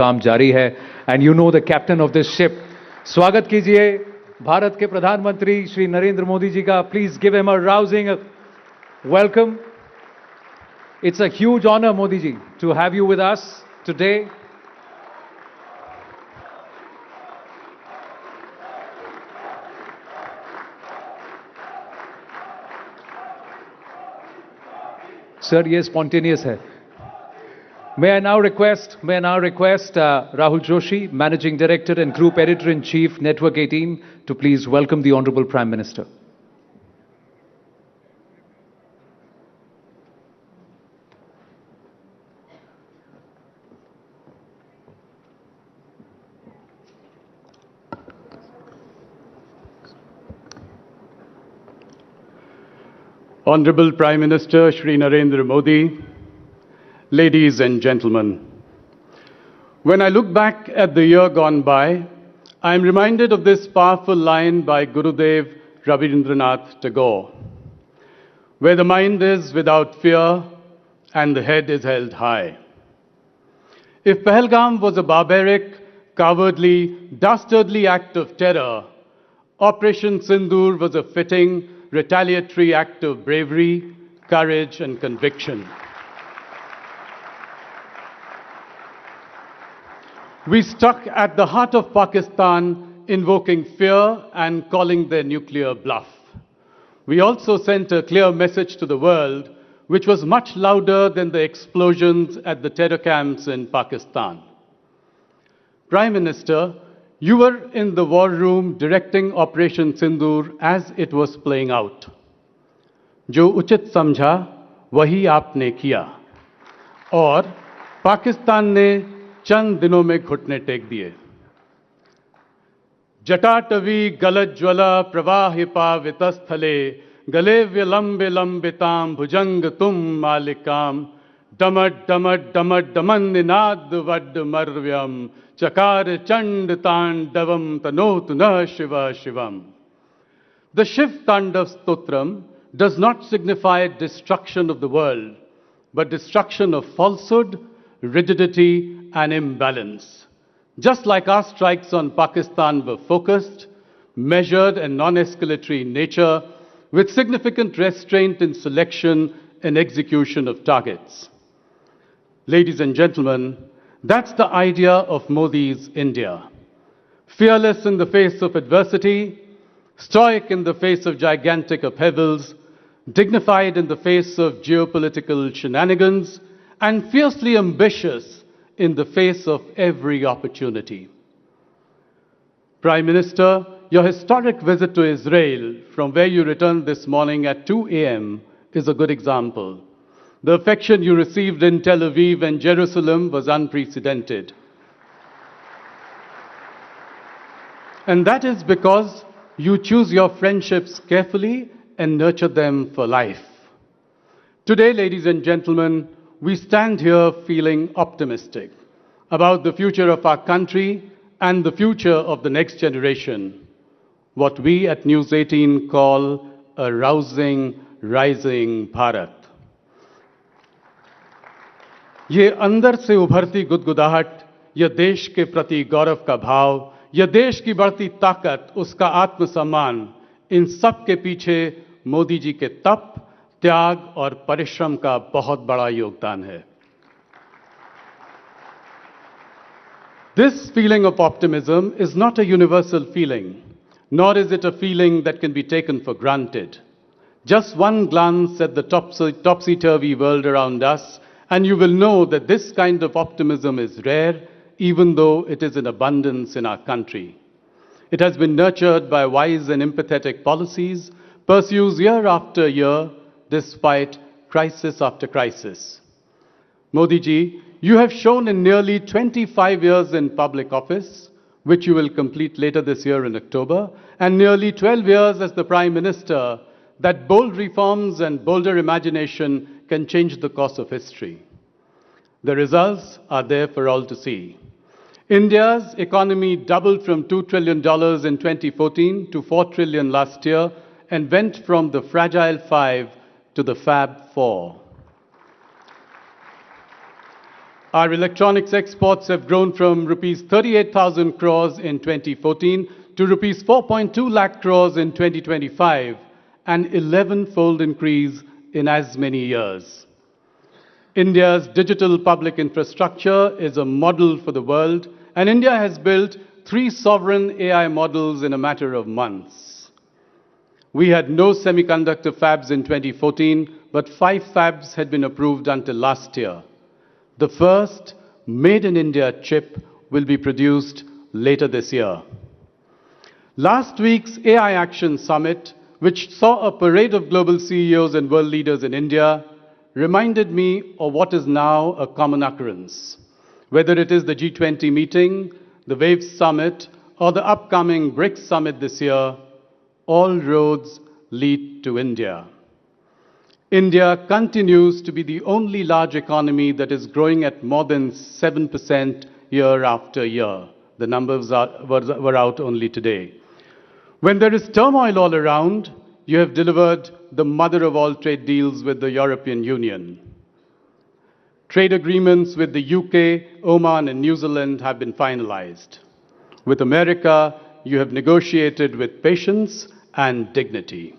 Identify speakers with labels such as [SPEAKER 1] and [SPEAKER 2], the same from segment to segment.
[SPEAKER 1] काम जारी है and you know the captain of this ship. स्वागत कीजिए भारत के प्रधानमंत्री श्री नरेंद्र मोदी जी का. Please give him a rousing welcome. It's a huge honour Modi ji to have you with us today. Sir ये स्पॉन्टेनियस है. May I now request Rahul Joshi, Managing Director and Group Editor-in-Chief, Network 18, to please welcome the Honorable Prime Minister.
[SPEAKER 2] Honorable Prime Minister Shri Narendra Modi, ladies and gentlemen, when I look back at the year gone by, I am reminded of this powerful line by Gurudev Rabindranath Tagore, where the mind is without fear and the head is held high. If Pahalgam was a barbaric, cowardly, dastardly act of terror, Operation Sindoor was a fitting, retaliatory act of bravery, courage and conviction. We struck at the heart of Pakistan, invoking fear and calling their nuclear bluff. We also sent a clear message to the world, which was much louder than the explosions at the terror camps in Pakistan. Prime Minister, you were in the war room directing Operation Sindoor as it was playing out. जो उचित समझा, वही आपने किया और पाकिस्तान ने चंद दिनों में घुटने टेक दिए. जटाटवी गलज्ज्वला प्रवाहिपा वितस्थले गले विलंबे लंबिताम भुजंग तुम मालिकाम डमट डमट डमट डमन निनाद वड मर्व्यम चकार चंड तांडवम तनोतु न Shiv Shivam. The Shiv Tandav Stotram does not signify destruction of the world, but destruction of falsehood, rigidity and imbalance. Just like our strikes on Pakistan were focused, measured and non-escalatory in nature, with significant restraint in selection and execution of targets. Ladies and gentlemen, that's the idea of Modi's India. Fearless in the face of adversity, stoic in the face of gigantic upheavals, dignified in the face of geopolitical shenanigans, and fiercely ambitious in the face of every opportunity. Prime Minister, your historic visit to Israel, from where you returned this morning at 2 a.m., is a good example. The affection you received in Tel Aviv and Jerusalem was unprecedented. And that is because you choose your friendships carefully and nurture them for life. Today, ladies and gentlemen, we stand here feeling optimistic about the future of our country and the future of the next generation, what we at News 18 call a rousing, rising Bharat. ये अंदर से उभरती गुदगुदाहट, यह देश के प्रति गौरव का भाव, यह देश की बढ़ती ताकत, उसका आत्मसम्मान, इन सब के पीछे मोदी जी के तप, त्याग और परिश्रम का बहुत बड़ा योगदान है. This feeling of optimism is not a universal feeling, nor is it a feeling that can be taken for granted. Just one glance at the topsy-turvy world around us, and you will know that this kind of optimism is rare, even though it is in abundance in our country. It has been nurtured by wise and empathetic policies, pursues year after year, despite crisis after crisis. Modi ji, you have shown in nearly 25 years in public office, which you will complete later this year in October, and nearly 12 years as the Prime Minister, that bold reforms and bolder imagination can change the course of history. The results are there for all to see. India's economy doubled from $2 trillion in 2014 to $4 trillion last year and went from the fragile 5 to the Fab 4. Our electronics exports have grown from rupees 38,000 crores in 2014 to rupees 4.2 lakh crores in 2025, an 11-fold increase in as many years. India's digital public infrastructure is a model for the world, and India has built 3 sovereign AI models in a matter of months. We had no semiconductor fabs in 2014, but 5 fabs had been approved until last year. The first Made in India chip will be produced later this year. Last week's AI Action Summit, which saw a parade of global CEOs and world leaders in India, reminded me of what is now a common occurrence. Whether it is the G20 meeting, the WAVE Summit, or the upcoming BRICS Summit this year, all roads lead to India. India continues to be the only large economy that is growing at more than 7% year after year. The numbers were out only today. When there is turmoil all around, you have delivered the mother of all trade deals with the European Union. Trade agreements with the UK, Oman, and New Zealand have been finalized. With America, you have negotiated with patience and dignity.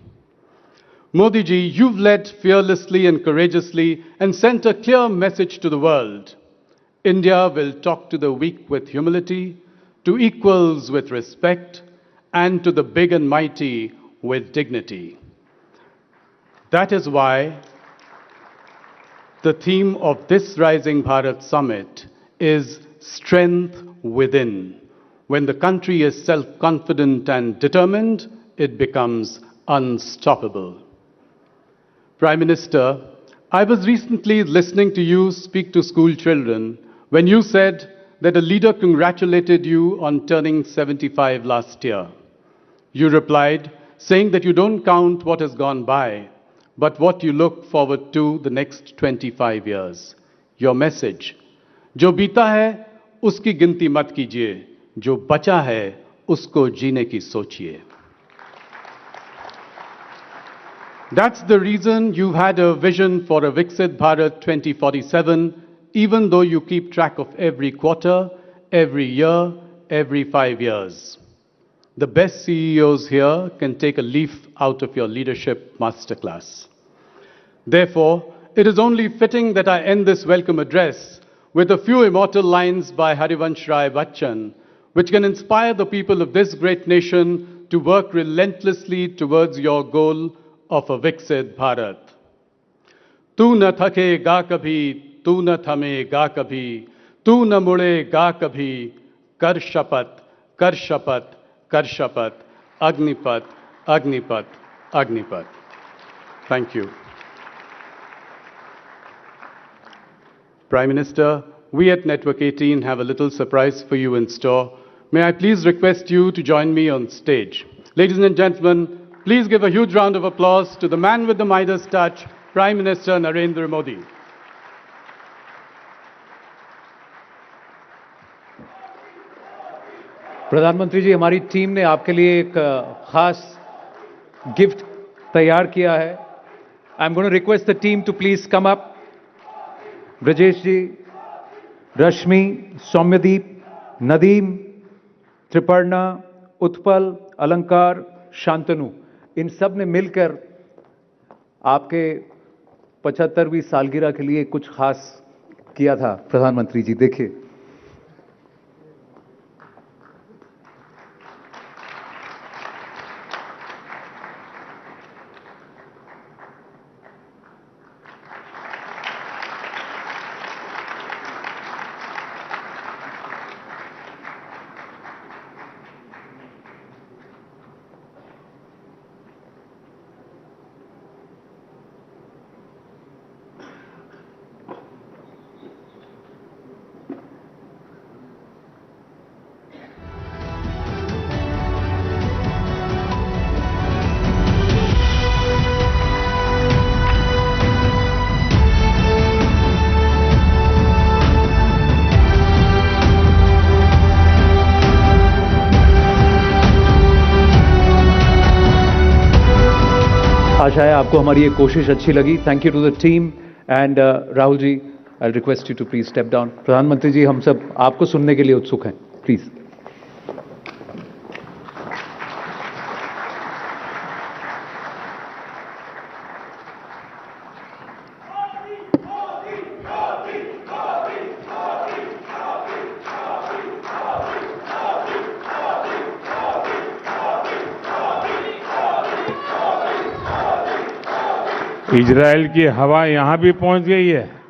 [SPEAKER 2] Modi ji, you've led fearlessly and courageously and sent a clear message to the world. India will talk to the weak with humility, to equals with respect, and to the big and mighty with dignity. That is why the theme of this Rising Bharat Summit is Strength Within. When the country is self-confident and determined, it becomes unstoppable. Prime Minister, I was recently listening to you speak to school children when you said that a leader congratulated you on turning 75 last year. You replied, saying that you don't count what has gone by, but what you look forward to the next 25 years. Your message, जो बीता है उसकी गिनती मत कीजिए, जो बचा है उसको जीने की सोचिए. That's the reason you've had a vision for a Viksit Bharat 2047, even though you keep track of every quarter, every year, every 5 years. The best CEOs here can take a leaf out of your leadership masterclass. Therefore, it is only fitting that I end this welcome address with a few immortal lines by Harivansh Rai Bachchan, which can inspire the people of this great nation to work relentlessly towards your goal of a Viksit Bharat. तू न थकेगा कभी, तू न थमेगा कभी, तू न मुड़ेगा कभी, कर शपथ, कर शपथ, कर शपथ, Agnipat, Agnipat, Agnipat. Thank you. Prime Minister, we at Network 18 have a little surprise for you in store. May I please request you to join me on stage. Ladies and gentlemen, please give a huge round of applause to the man with the Midas touch, Prime Minister Narendra Modi.
[SPEAKER 1] प्रधानमंत्री जी, हमारी team ने आपके लिए एक खास gift तैयार किया है. I am going to request the team to please come up. Brajesh ji, Rashmi, Saumyadeep, Nadeem, Triparna, Utpal, Alankar, Shantanu, इन सब ने मिलकर आपके 75वीं सालगिरह के लिए कुछ खास किया था. प्रधानमंत्री जी देखिए. आशा है आपको हमारी ये कोशिश अच्छी लगी. Thank you to the team and Rahul ji, I'll request you to please step down. प्रधानमंत्री जी, हम सब आपको सुनने के लिए उत्सुक हैं. Please.
[SPEAKER 3] इजराइल की हवा यहां भी पहुंच गई है.